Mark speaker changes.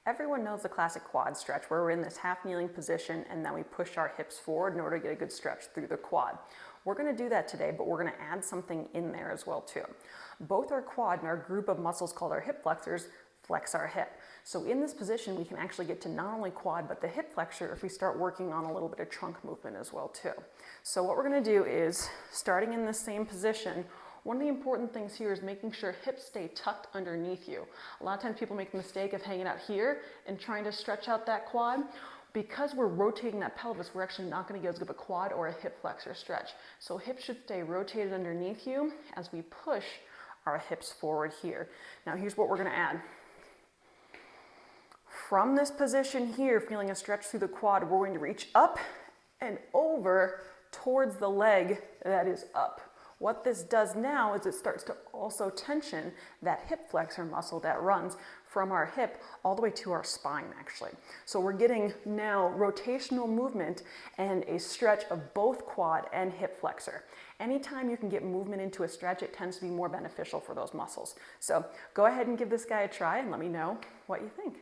Speaker 1: Everyone knows the classic quad stretch where we're in this half kneeling position and then we push our hips forward in order to get a good stretch through the quad. We're going to do that today, but we're going to add something in there as well too. Both our quad and our group of muscles called our hip flexors flex our hip. So in this position, we can actually get to not only quad, but the hip flexor if we start working on a little bit of trunk movement as well too. So what we're going to do is, starting in the same position, one of the important things here is making sure hips stay tucked underneath you. A lot of times people make the mistake of hanging out here and trying to stretch out that quad. Because we're rotating that pelvis, we're actually not going to get as good of a quad or a hip flexor stretch. So hips should stay rotated underneath you as we push our hips forward here. Now here's what we're going to add. From this position here, feeling a stretch through the quad, we're going to reach up and over towards the leg that is up. What this does now is it starts to also tension that hip flexor muscle that runs from our hip all the way to our spine actually. So we're getting now rotational movement and a stretch of both quad and hip flexor. Anytime you can get movement into a stretch, it tends to be more beneficial for those muscles. So go ahead and give this guy a try and let me know what you think.